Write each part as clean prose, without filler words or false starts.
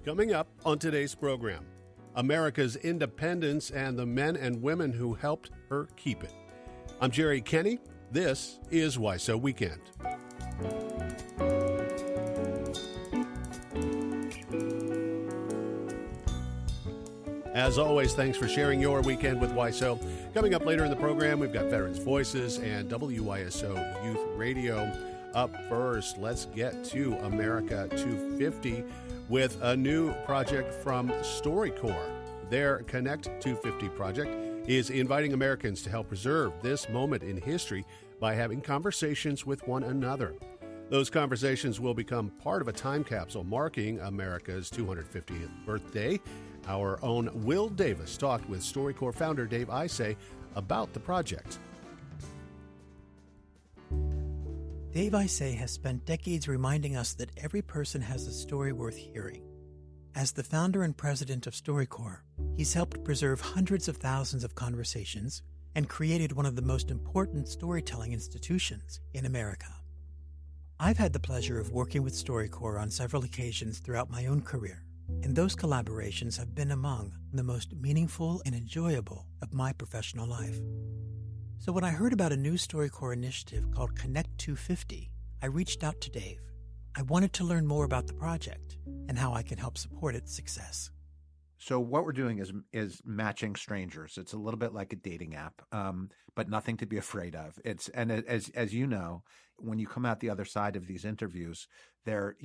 Coming up on today's program, America's independence and the men and women who helped her keep it. I'm Jerry Kenny. This is WYSO Weekend. As always, thanks for sharing your weekend with WYSO. Coming up later in the program, we've got Veterans Voices and WYSO Youth Radio. Up first, let's get to America 250 with a new project from StoryCorps. Their Connect 250 project is inviting Americans to help preserve this moment in history by having conversations with one another. Those conversations will become part of a time capsule marking America's 250th birthday. Our own Will Davis talked with StoryCorps founder Dave Isay about the project. Dave Isay has spent decades reminding us that every person has a story worth hearing. As the founder and president of StoryCorps, he's helped preserve hundreds of thousands of conversations and created one of the most important storytelling institutions in America. I've had the pleasure of working with StoryCorps on several occasions throughout my own career, and those collaborations have been among the most meaningful and enjoyable of my professional life. So when I heard about a new StoryCorps initiative called Connect 250, I reached out to Dave. I wanted to learn more about the project and how I can help support its success. So what we're doing is matching strangers. It's a little bit like a dating app, but nothing to be afraid of. As you know, when you come out the other side of these interviews, they're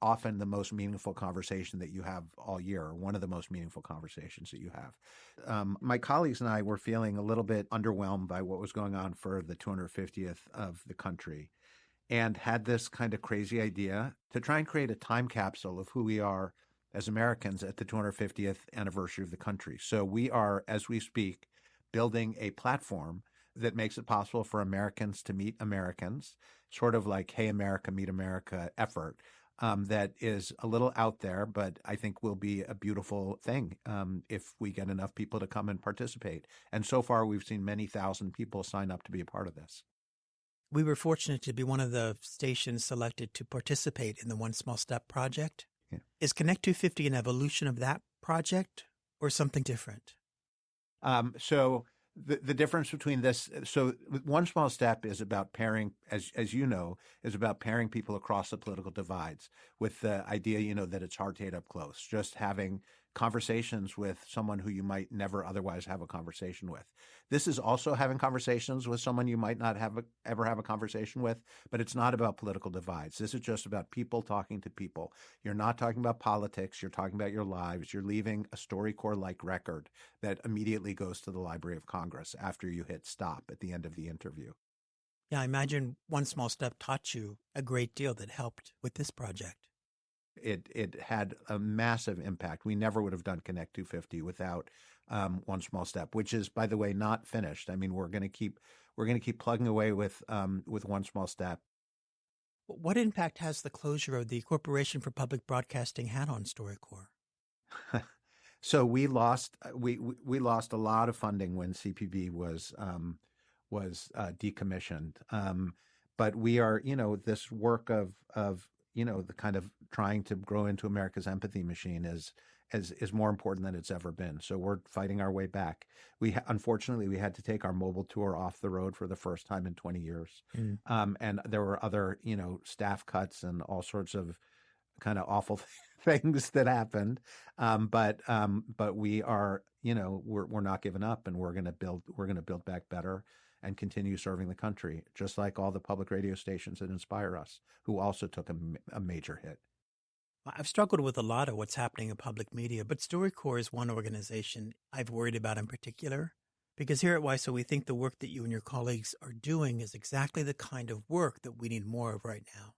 often the most meaningful conversation that you have all year, or one of the most meaningful conversations that you have. My colleagues and I were feeling a little bit underwhelmed by what was going on for the 250th of the country, and had this kind of crazy idea to try and create a time capsule of who we are as Americans at the 250th anniversary of the country. So we are, as we speak, building a platform that makes it possible for Americans to meet Americans, sort of like Hey America, Meet America effort that is a little out there, but I think will be a beautiful thing if we get enough people to come and participate. And so far, we've seen many thousand people sign up to be a part of this. We were fortunate to be one of the stations selected to participate in the One Small Step project. Yeah. Is Connect 250 an evolution of that project or something different? So the difference between this, so One Small Step is about pairing, as you know, is about pairing people across the political divides with the idea, that it's hard to hit up close, just having conversations with someone who you might never otherwise have a conversation with. This is also having conversations with someone you might not ever have a conversation with, but it's not about political divides. This is just about people talking to people. You're not talking about politics. You're talking about your lives. You're leaving a StoryCorps-like record that immediately goes to the Library of Congress after you hit stop at the end of the interview. Yeah, I imagine One Small Step taught you a great deal that helped with this project. It had a massive impact. We never would have done Connect 250 without One Small Step, which is, by the way, not finished. I mean, we're going to keep plugging away with One Small Step. What impact has the closure of the Corporation for Public Broadcasting had on StoryCorps? So we lost a lot of funding when CPB was decommissioned. But we are, this work of the kind of trying to grow into America's empathy machine is more important than it's ever been. So we're fighting our way back. Unfortunately, we had to take our mobile tour off the road for the first time in 20 years. And there were other, staff cuts and all sorts of kind of awful things that happened. But we are, we're not giving up, and we're going to build back better and continue serving the country, just like all the public radio stations that inspire us, who also took a major hit. I've struggled with a lot of what's happening in public media, but StoryCorps is one organization I've worried about in particular, because here at WYSO, we think the work that you and your colleagues are doing is exactly the kind of work that we need more of right now.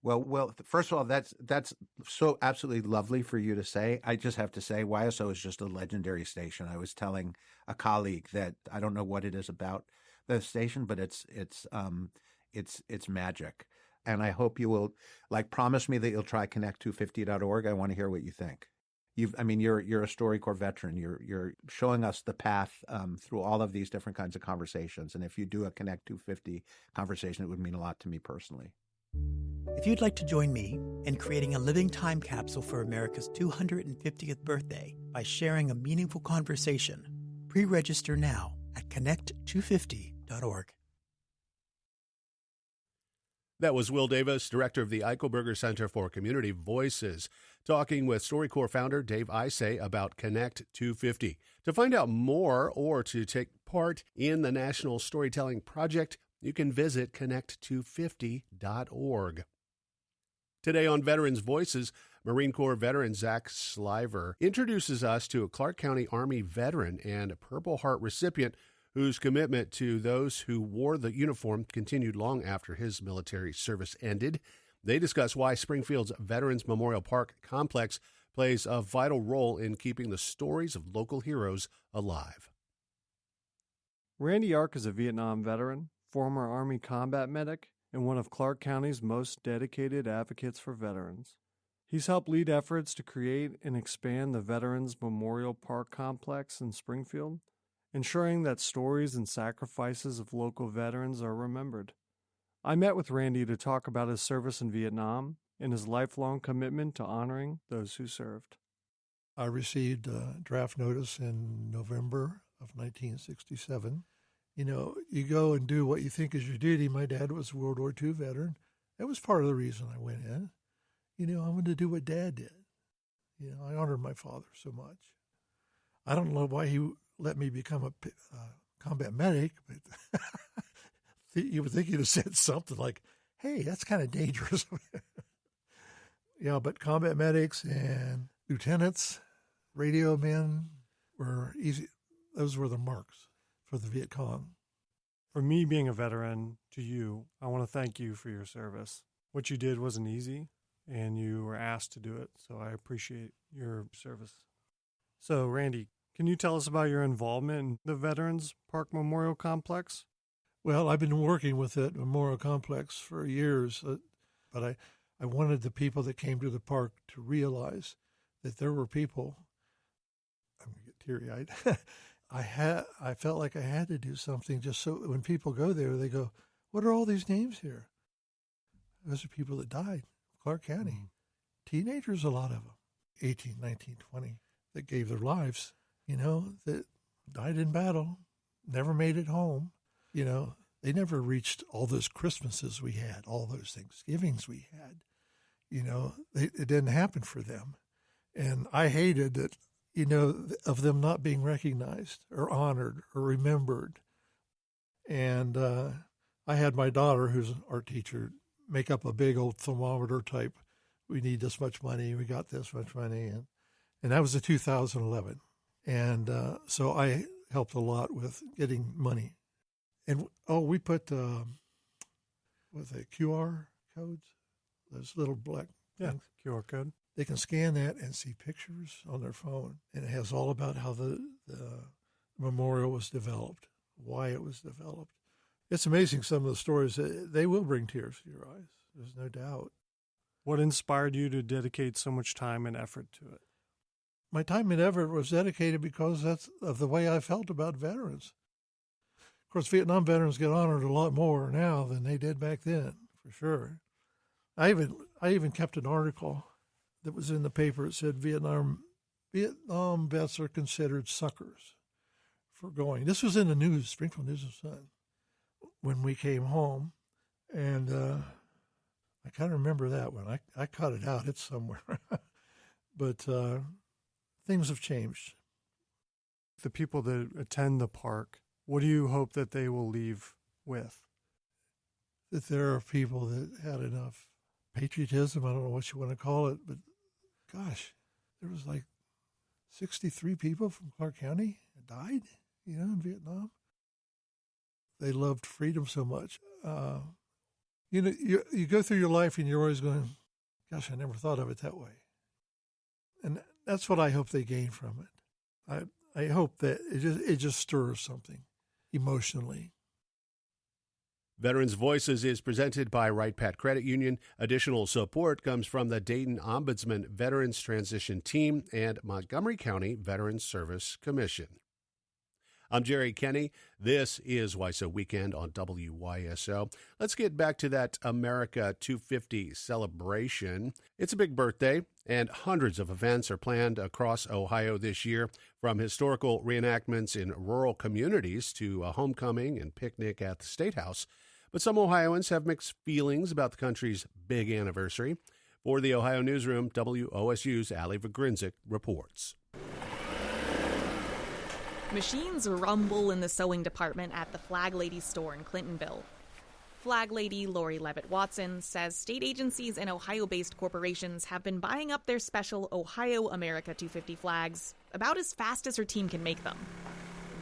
Well, first of all, that's so absolutely lovely for you to say. I just have to say, WYSO is just a legendary station. I was telling a colleague that I don't know what it is about the station, but it's magic. And I hope you will promise me that you'll try connect250.org. I want to hear what you think. You're a StoryCorps veteran. You're showing us the path through all of these different kinds of conversations. And if you do a Connect 250 conversation, it would mean a lot to me personally. If you'd like to join me in creating a living time capsule for America's 250th birthday by sharing a meaningful conversation, pre-register now at connect250.org. That was Will Davis, director of the Eichelberger Center for Community Voices, talking with StoryCorps founder Dave Isay about Connect 250. To find out more or to take part in the National Storytelling Project, you can visit connect250.org. Today on Veterans Voices, Marine Corps veteran Zach Sliver introduces us to a Clark County Army veteran and Purple Heart recipient whose commitment to those who wore the uniform continued long after his military service ended. They discuss why Springfield's Veterans Memorial Park complex plays a vital role in keeping the stories of local heroes alive. Randy Ark is a Vietnam veteran, former Army combat medic, and one of Clark County's most dedicated advocates for veterans. He's helped lead efforts to create and expand the Veterans Memorial Park complex in Springfield, ensuring that stories and sacrifices of local veterans are remembered. I met with Randy to talk about his service in Vietnam and his lifelong commitment to honoring those who served. I received a draft notice in November of 1967. You know, you go and do what you think is your duty. My dad was a World War II veteran. That was part of the reason I went in. You know, I wanted to do what Dad did. You know, I honored my father so much. I don't know why he let me become a combat medic, but you would think he'd have said something like, hey, that's kind of dangerous. Yeah, but combat medics and lieutenants, radio men were easy. Those were the marks for the Viet Cong. For me being a veteran, to you, I want to thank you for your service. What you did wasn't easy, and you were asked to do it, so I appreciate your service. So, Randy, can you tell us about your involvement in the Veterans Park Memorial Complex? Well, I've been working with that memorial complex for years, but I wanted the people that came to the park to realize that there were people. I'm going to get teary-eyed. I felt like I had to do something just so when people go there, they go, what are all these names here? Those are people that died in Clark County. Teenagers, a lot of them, 18, 19, 20, that gave their lives, you know, that died in battle, never made it home. You know, they never reached all those Christmases we had, all those Thanksgivings we had. You know, it didn't happen for them. And I hated that, you know, of them not being recognized or honored or remembered. And I had my daughter, who's an art teacher, make up a big old thermometer type. We need this much money. We got this much money. And that was in 2011. And so I helped a lot with getting money. And, we put, QR codes, those little black things. QR code. They can scan that and see pictures on their phone. And it has all about how the memorial was developed, why it was developed. It's amazing some of the stories. They will bring tears to your eyes. There's no doubt. What inspired you to dedicate so much time and effort to it? My time and effort was dedicated because that's of the way I felt about veterans. Of course, Vietnam veterans get honored a lot more now than they did back then, for sure. I even kept an article that was in the paper. It said Vietnam vets are considered suckers for going. This was in the news, Springfield News and Sun, when we came home. And I kind of remember that one. I cut it out. It's somewhere. But things have changed. The people that attend the park, what do you hope that they will leave with? That there are people that had enough patriotism, I don't know what you want to call it, but gosh, there was like 63 people from Clark County that died, you know, in Vietnam. They loved freedom so much. You know, you go through your life and you're always going, gosh, I never thought of it that way. And that's what I hope they gain from it. I hope that it just stirs something emotionally. Veterans Voices is presented by Wright Pat Credit Union. Additional support comes from the Dayton Ombudsman Veterans Transition Team and Montgomery County Veterans Service Commission. I'm Jerry Kenny. This is WYSO Weekend on WYSO. Let's get back to that America 250 celebration. It's a big birthday, and hundreds of events are planned across Ohio this year, from historical reenactments in rural communities to a homecoming and picnic at the State House. But some Ohioans have mixed feelings about the country's big anniversary. For the Ohio Newsroom, WOSU's Ali Vagrinzik reports. Machines rumble in the sewing department at the Flag Lady store in Clintonville. Flag Lady Lori Levitt-Watson says state agencies and Ohio-based corporations have been buying up their special Ohio America 250 flags about as fast as her team can make them.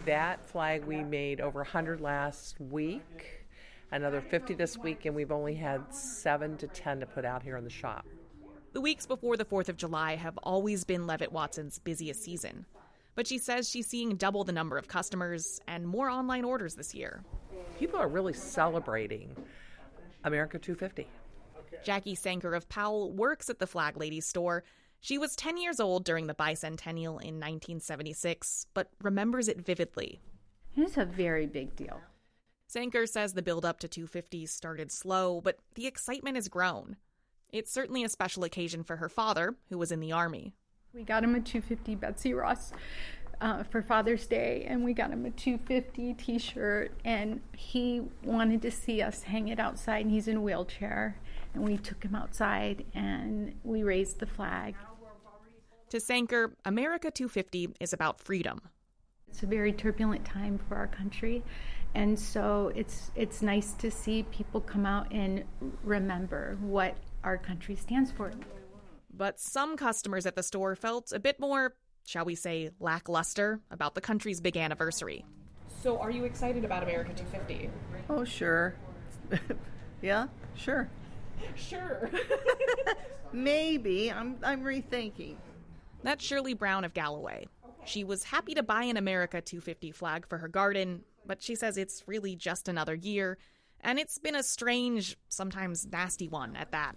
That flag we made over 100 last week, another 50 this week, and we've only had 7 to 10 to put out here in the shop. The weeks before the 4th of July have always been Levitt-Watson's busiest season. But she says she's seeing double the number of customers and more online orders this year. People are really celebrating America 250. Jackie Sanker of Powell works at the Flag Lady store. She was 10 years old during the bicentennial in 1976, but remembers it vividly. It's a very big deal. Sanker says the build-up to 250 started slow, but the excitement has grown. It's certainly a special occasion for her father, who was in the Army. We got him a 250 Betsy Ross for Father's Day, and we got him a 250 t-shirt, and he wanted to see us hang it outside, and he's in a wheelchair, and we took him outside, and we raised the flag. To Sanker, America 250 is about freedom. It's a very turbulent time for our country, and so it's nice to see people come out and remember what our country stands for. But some customers at the store felt a bit more, shall we say, lackluster about the country's big anniversary. So are you excited about America 250? Oh, sure. Yeah, sure. Sure. Maybe. I'm rethinking. That's Shirley Brown of Galloway. She was happy to buy an America 250 flag for her garden, but she says it's really just another year, and it's been a strange, sometimes nasty one at that.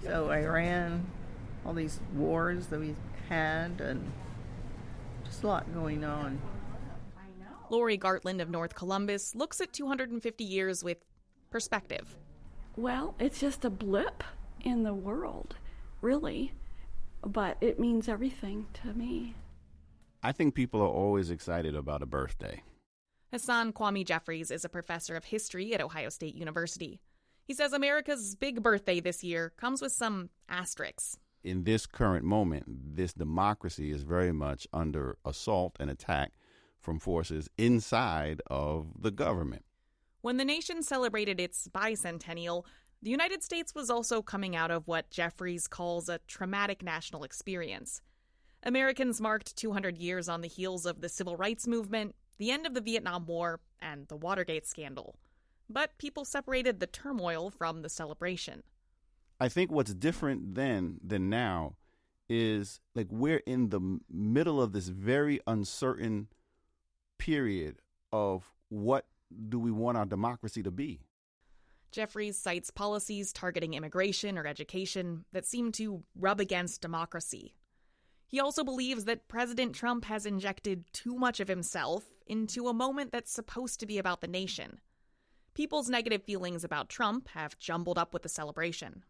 So Iran, all these wars that we had, and just a lot going on. Lori Gartland of North Columbus looks at 250 years with perspective. Well, it's just a blip in the world, really, but it means everything to me. I think people are always excited about a birthday. Hassan Kwame Jeffries is a professor of history at Ohio State University. He says America's big birthday this year comes with some asterisks. In this current moment, this democracy is very much under assault and attack from forces inside of the government. When the nation celebrated its bicentennial, the United States was also coming out of what Jeffries calls a traumatic national experience. Americans marked 200 years on the heels of the Civil Rights Movement, the end of the Vietnam War, and the Watergate scandal. But people separated the turmoil from the celebration. I think what's different then than now is like we're in the middle of this very uncertain period of what do we want our democracy to be. Jeffries cites policies targeting immigration or education that seem to rub against democracy. He also believes that President Trump has injected too much of himself into a moment that's supposed to be about the nation. People's negative feelings about Trump have jumbled up with the celebration.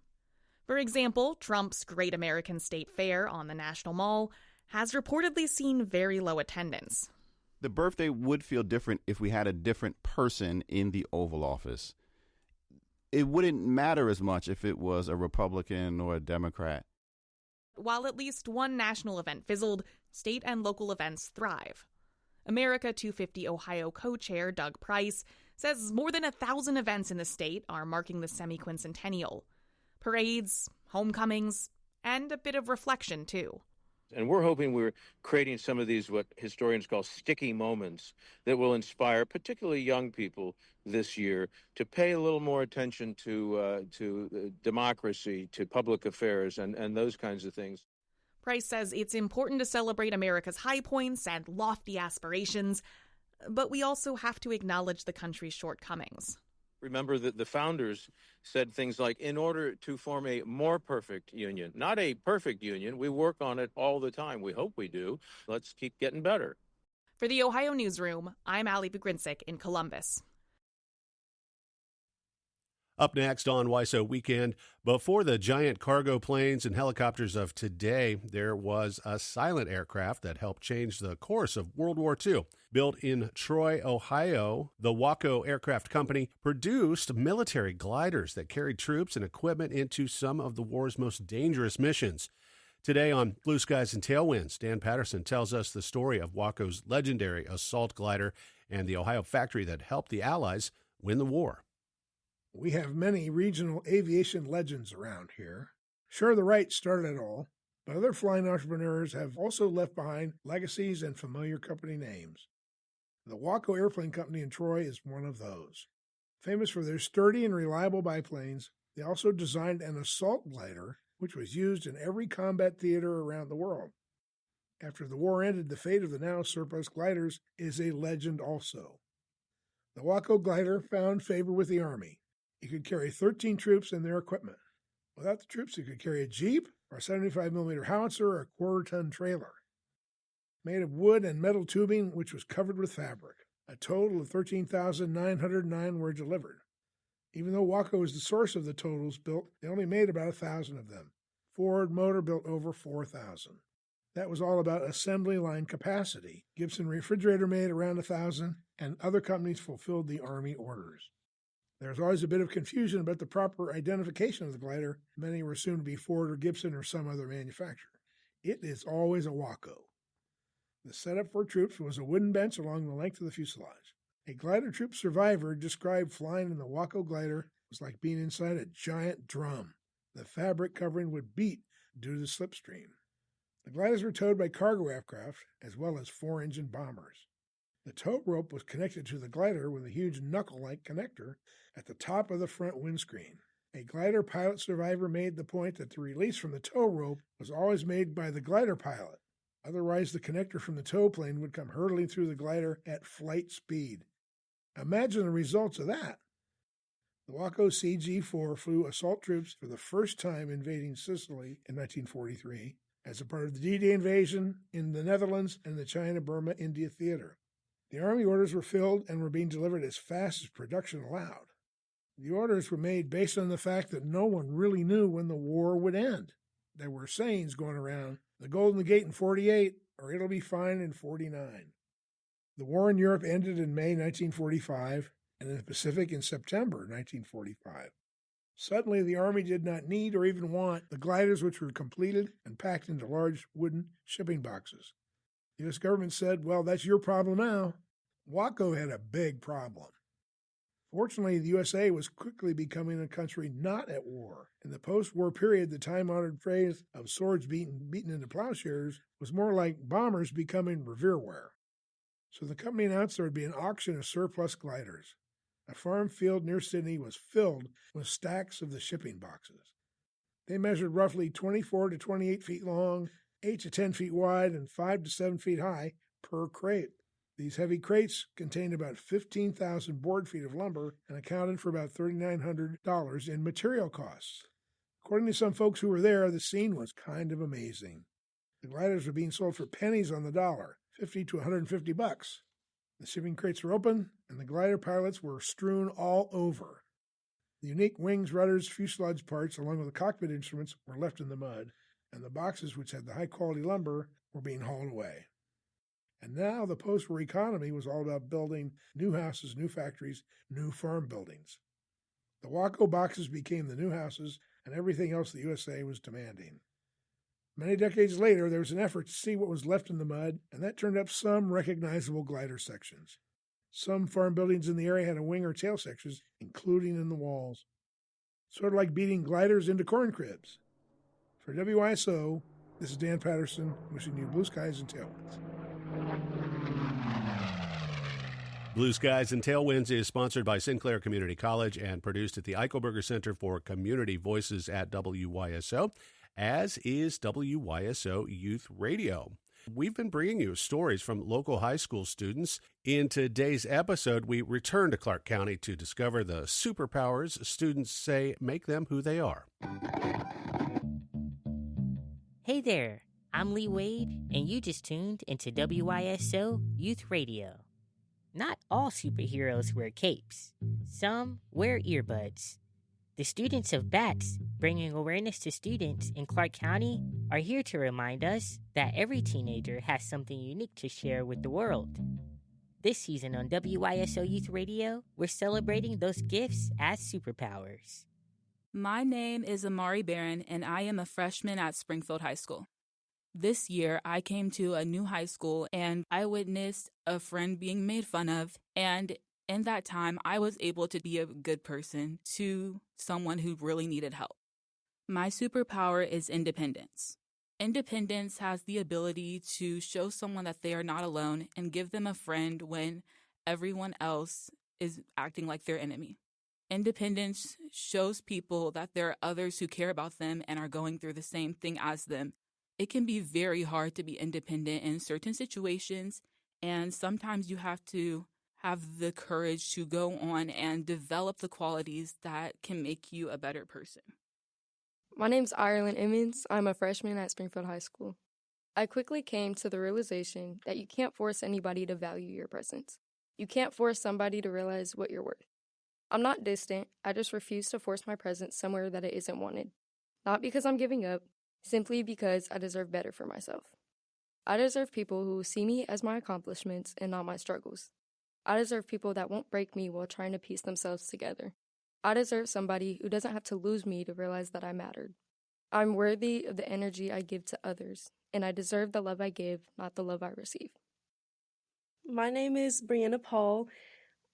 For example, Trump's Great American State Fair on the National Mall has reportedly seen very low attendance. The birthday would feel different if we had a different person in the Oval Office. It wouldn't matter as much if it was a Republican or a Democrat. While at least one national event fizzled, state and local events thrive. America 250 Ohio co-chair Doug Price says more than 1,000 events in the state are marking the semi-quincentennial. Parades, homecomings, and a bit of reflection, too. And we're hoping we're creating some of these, what historians call sticky moments, that will inspire particularly young people this year to pay a little more attention to democracy, to public affairs, and those kinds of things. Price says it's important to celebrate America's high points and lofty aspirations, but we also have to acknowledge the country's shortcomings. Remember that the founders said things like, in order to form a more perfect union, not a perfect union, we work on it all the time. We hope we do. Let's keep getting better. For the Ohio Newsroom, I'm Allie Bugrinsick in Columbus. Up next on WYSO Weekend, before the giant cargo planes and helicopters of today, there was a silent aircraft that helped change the course of World War II. Built in Troy, Ohio, the WYSO Aircraft Company produced military gliders that carried troops and equipment into some of the war's most dangerous missions. Today on Blue Skies and Tailwinds, Dan Patterson tells us the story of WYSO's legendary assault glider and the Ohio factory that helped the Allies win the war. We have many regional aviation legends around here. Sure, the Wrights started it all, but other flying entrepreneurs have also left behind legacies and familiar company names. The WYSO Airplane Company in Troy is one of those. Famous for their sturdy and reliable biplanes, they also designed an assault glider, which was used in every combat theater around the world. After the war ended, the fate of the now surplus gliders is a legend also. The WYSO glider found favor with the Army. It could carry 13 troops and their equipment. Without the troops, it could carry a Jeep or a 75mm howitzer or a quarter-ton trailer. Made of wood and metal tubing, which was covered with fabric. A total of 13,909 were delivered. Even though WYSO was the source of the totals built, they only made about 1,000 of them. Ford Motor built over 4,000. That was all about assembly line capacity. Gibson Refrigerator made around 1,000, and other companies fulfilled the Army orders. There's always a bit of confusion about the proper identification of the glider. Many were assumed to be Ford or Gibson or some other manufacturer. It is always a WYSO. The setup for troops was a wooden bench along the length of the fuselage. A glider troop survivor described flying in the WYSO glider was like being inside a giant drum. The fabric covering would beat due to the slipstream. The gliders were towed by cargo aircraft as well as 4-engine bombers. The tow rope was connected to the glider with a huge knuckle-like connector at the top of the front windscreen. A glider pilot survivor made the point that the release from the tow rope was always made by the glider pilot. Otherwise, the connector from the tow plane would come hurtling through the glider at flight speed. Imagine the results of that. The WYSO CG-4 flew assault troops for the first time invading Sicily in 1943 as a part of the D-Day invasion in the Netherlands and the China-Burma-India theater. The Army orders were filled and were being delivered as fast as production allowed. The orders were made based on the fact that no one really knew when the war would end. There were sayings going around, the Golden Gate in 48, or it'll be fine in 49. The war in Europe ended in May 1945, and in the Pacific in September 1945. Suddenly, the Army did not need or even want the gliders, which were completed and packed into large wooden shipping boxes. The U.S. government said, well, that's your problem now. WYSO had a big problem. Fortunately, the USA was quickly becoming a country not at war. In the post-war period, the time-honored phrase of swords beaten into plowshares was more like bombers becoming rearware. So the company announced there would be an auction of surplus gliders. A farm field near Sydney was filled with stacks of the shipping boxes. They measured roughly 24 to 28 feet long, 8 to 10 feet wide, and 5 to 7 feet high per crate. These heavy crates contained about 15,000 board feet of lumber and accounted for about $3,900 in material costs. According to some folks who were there, the scene was kind of amazing. The gliders were being sold for pennies on the dollar, $50 to $150. The shipping crates were open, and the glider pilots were strewn all over. The unique wings, rudders, fuselage parts, along with the cockpit instruments, were left in the mud, and the boxes, which had the high-quality lumber, were being hauled away. And now the post-war economy was all about building new houses, new factories, new farm buildings. The WYSO boxes became the new houses and everything else the USA was demanding. Many decades later, there was an effort to see what was left in the mud, and that turned up some recognizable glider sections. Some farm buildings in the area had a wing or tail sections, including in the walls. Sort of like beating gliders into corn cribs. For WYSO, this is Dan Patterson, wishing you blue skies and tailwinds. Blue Skies and Tailwinds is sponsored by Sinclair Community College and produced at the Eichelberger Center for Community Voices at WYSO, as is WYSO Youth Radio. We've been bringing you stories from local high school students. In today's episode, we return to Clark County to discover the superpowers students say make them who they are. Hey there, I'm Lee Wade, and you just tuned into WYSO Youth Radio. Not all superheroes wear capes. Some wear earbuds. The students of BATS, bringing awareness to students in Clark County, are here to remind us that every teenager has something unique to share with the world. This season on WYSO Youth Radio, we're celebrating those gifts as superpowers. My name is Amari Barron, and I am a freshman at Springfield High School. This year, I came to a new high school, and I witnessed a friend being made fun of, and in that time, I was able to be a good person to someone who really needed help. My superpower is independence. Independence has the ability to show someone that they are not alone and give them a friend when everyone else is acting like their enemy. Independence shows people that there are others who care about them and are going through the same thing as them. It can be very hard to be independent in certain situations, and sometimes you have to have the courage to go on and develop the qualities that can make you a better person. My name's Ireland Emmons. I'm a freshman at Springfield High School. I quickly came to the realization that you can't force anybody to value your presence. You can't force somebody to realize what you're worth. I'm not distant, I just refuse to force my presence somewhere that it isn't wanted. Not because I'm giving up, simply because I deserve better for myself. I deserve people who see me as my accomplishments and not my struggles. I deserve people that won't break me while trying to piece themselves together. I deserve somebody who doesn't have to lose me to realize that I mattered. I'm worthy of the energy I give to others, and I deserve the love I give, not the love I receive. My name is Brianna Paul.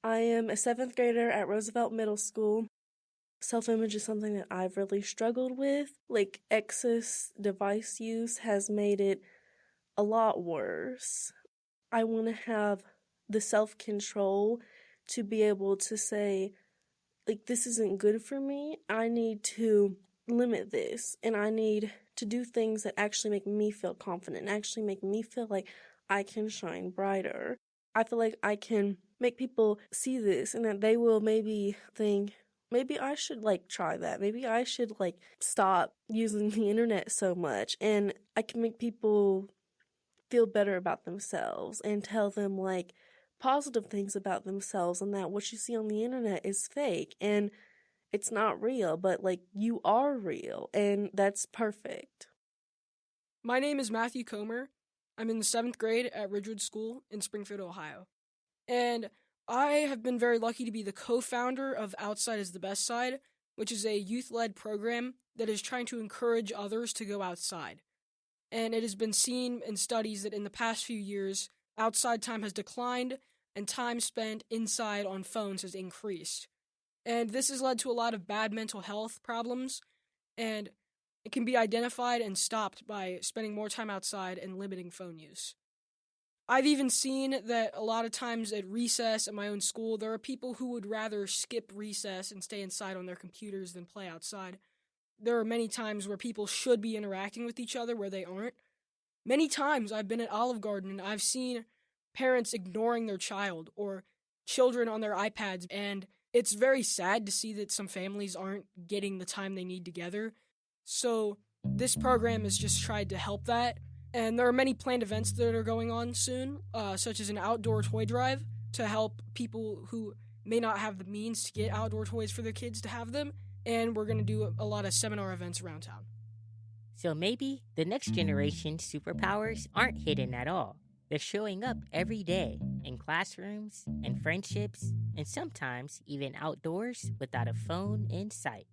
I am a 7th grader at Roosevelt Middle School. Self-image is something that I've really struggled with. Like, excess device use has made it a lot worse. I want to have the self-control to be able to say, like, this isn't good for me. I need to limit this, and I need to do things that actually make me feel confident and actually make me feel like I can shine brighter. I feel like I can make people see this and that they will maybe think, maybe I should, like, try that. Maybe I should, like, stop using the internet so much. And I can make people feel better about themselves and tell them, like, positive things about themselves and that what you see on the internet is fake and it's not real, but, like, you are real, and that's perfect. My name is Matthew Comer. I'm in the 7th grade at Ridgewood School in Springfield, Ohio. And I have been very lucky to be the co-founder of Outside is the Best Side, which is a youth-led program that is trying to encourage others to go outside. And it has been seen in studies that in the past few years, outside time has declined and time spent inside on phones has increased. And this has led to a lot of bad mental health problems, and it can be identified and stopped by spending more time outside and limiting phone use. I've even seen that a lot of times at recess at my own school, there are people who would rather skip recess and stay inside on their computers than play outside. There are many times where people should be interacting with each other where they aren't. Many times I've been at Olive Garden and I've seen parents ignoring their child or children on their iPads, and it's very sad to see that some families aren't getting the time they need together. So this program has just tried to help that. And there are many planned events that are going on soon, such as an outdoor toy drive to help people who may not have the means to get outdoor toys for their kids to have them. And we're going to do a lot of seminar events around town. So maybe the next generation's superpowers aren't hidden at all. They're showing up every day in classrooms and friendships, and sometimes even outdoors without a phone in sight.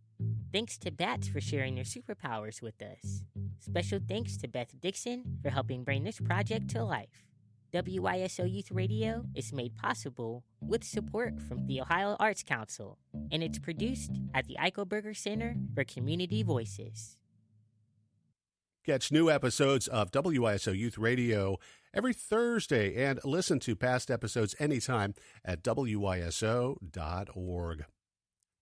Thanks to BATS for sharing their superpowers with us. Special thanks to Beth Dixon for helping bring this project to life. WYSO Youth Radio is made possible with support from the Ohio Arts Council, and it's produced at the Eichelberger Center for Community Voices. Catch new episodes of WYSO Youth Radio every Thursday and listen to past episodes anytime at WYSO.org.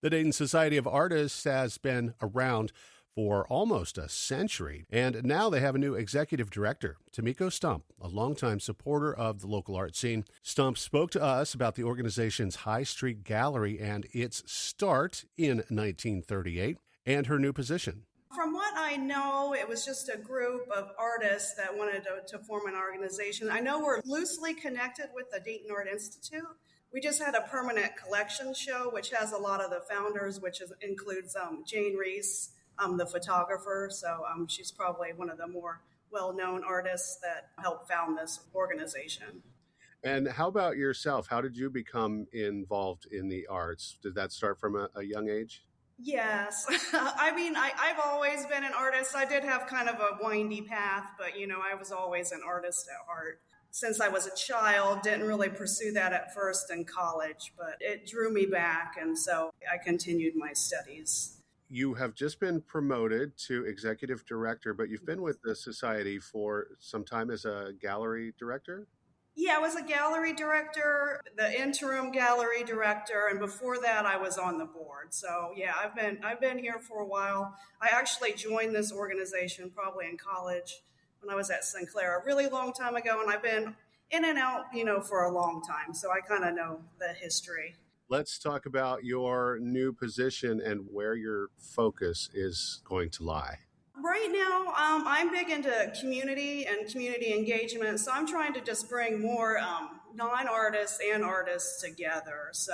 The Dayton Society of Artists has been around for almost a century, and now they have a new executive director, Tamiko Stump, a longtime supporter of the local art scene. Stump spoke to us about the organization's High Street Gallery and its start in 1938 and her new position. From what I know, it was just a group of artists that wanted to form an organization. I know we're loosely connected with the Dayton Art Institute. We just had a permanent collection show, which has a lot of the founders, includes Jane Reese, the photographer. So she's probably one of the more well-known artists that helped found this organization. And how about yourself? How did you become involved in the arts? Did that start from a young age? Yes. I mean, I've always been an artist. I did have kind of a windy path, but, I was always an artist at heart. Since I was a child, didn't really pursue that at first in college, but it drew me back, and so I continued my studies. You have just been promoted to executive director, but you've been with the society for some time as a gallery director? Yeah, I was a gallery director, the interim gallery director, and before that I was on the board. So yeah, I've been here for a while. I actually joined this organization probably in college when I was at Sinclair a really long time ago, and I've been in and out, for a long time. So I kind of know the history. Let's talk about your new position and where your focus is going to lie. Right now, I'm big into community and community engagement, so I'm trying to just bring more non-artists and artists together. So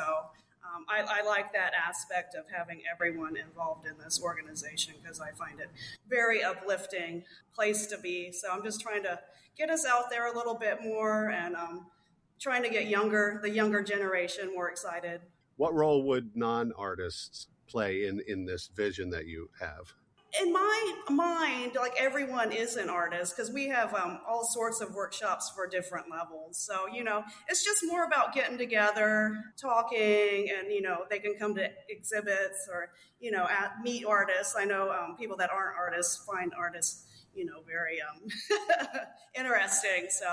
I like that aspect of having everyone involved in this organization because I find it very uplifting place to be. So I'm just trying to get us out there a little bit more and trying to get the younger generation more excited. What role would non-artists play in this vision that you have? In my mind, like everyone is an artist because we have all sorts of workshops for different levels. So, it's just more about getting together, talking, and, they can come to exhibits or, meet artists. I know people that aren't artists find artists, very interesting. So,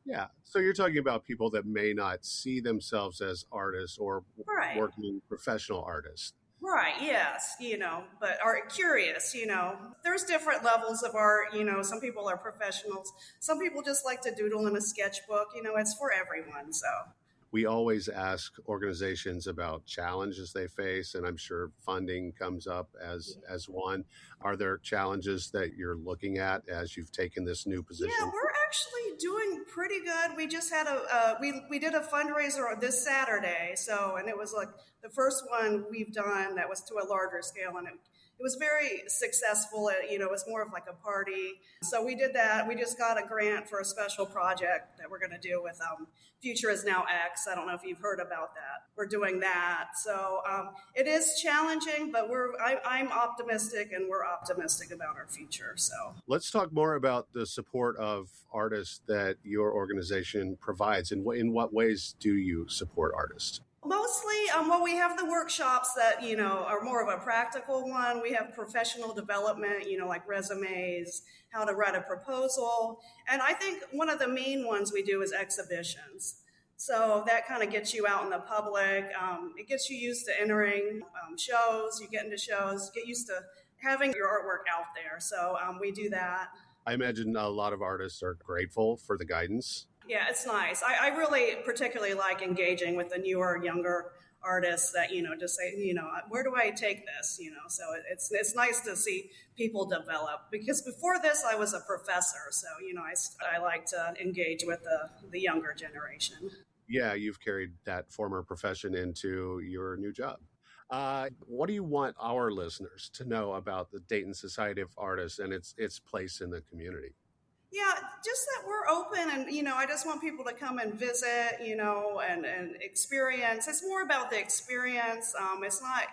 yeah. So you're talking about people that may not see themselves as artists or right. working professional artists. Right, yes, but are curious, There's different levels of art, some people are professionals. Some people just like to doodle in a sketchbook, it's for everyone, so. We always ask organizations about challenges they face, and I'm sure funding comes up as one. Are there challenges that you're looking at as you've taken this new position? Yeah, we're actually doing pretty good. We just had we did a fundraiser this Saturday, and it was like the first one we've done that was to a larger scale, and it was very successful. It was more of like a party. So we did that. We just got a grant for a special project that we're going to do with Future is Now X. I don't know if you've heard about that. We're doing that. So it is challenging, but I'm optimistic, and we're optimistic about our future. So let's talk more about the support of artists that your organization provides. In what ways do you support artists? Mostly, we have the workshops that, are more of a practical one. We have professional development, like resumes, how to write a proposal. And I think one of the main ones we do is exhibitions. So that kind of gets you out in the public. It gets you used to entering shows. You get into shows, get used to having your artwork out there. So we do that. I imagine a lot of artists are grateful for the guidance. Yeah, it's nice. I really particularly like engaging with the newer, younger artists that, just say, where do I take this? So it's nice to see people develop because before this I was a professor. So, I like to engage with the younger generation. Yeah, you've carried that former profession into your new job. What do you want our listeners to know about the Dayton Society of Artists and its place in the community? Yeah, just that we're open and, I just want people to come and visit, and experience. It's more about the experience. It's not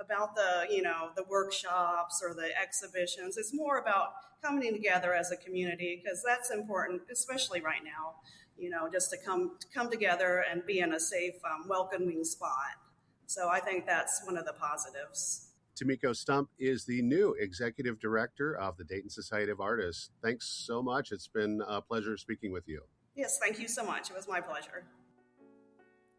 about the workshops or the exhibitions. It's more about coming together as a community because that's important, especially right now, just to come together and be in a safe, welcoming spot. So I think that's one of the positives. Tomiko Stump is the new executive director of the Dayton Society of Artists. Thanks so much. It's been a pleasure speaking with you. Yes, thank you so much. It was my pleasure.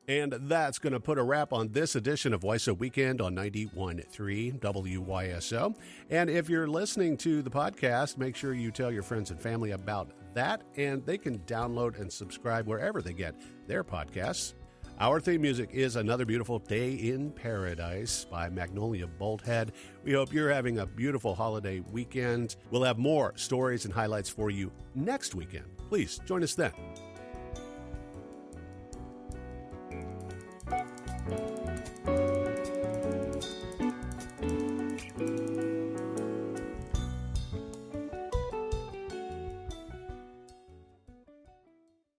And that's going to put a wrap on this edition of WYSO Weekend on 91.3 WYSO. And if you're listening to the podcast, make sure you tell your friends and family about that, and they can download and subscribe wherever they get their podcasts. Our theme music is Another Beautiful Day in Paradise by Magnolia Bolthead. We hope you're having a beautiful holiday weekend. We'll have more stories and highlights for you next weekend. Please join us then.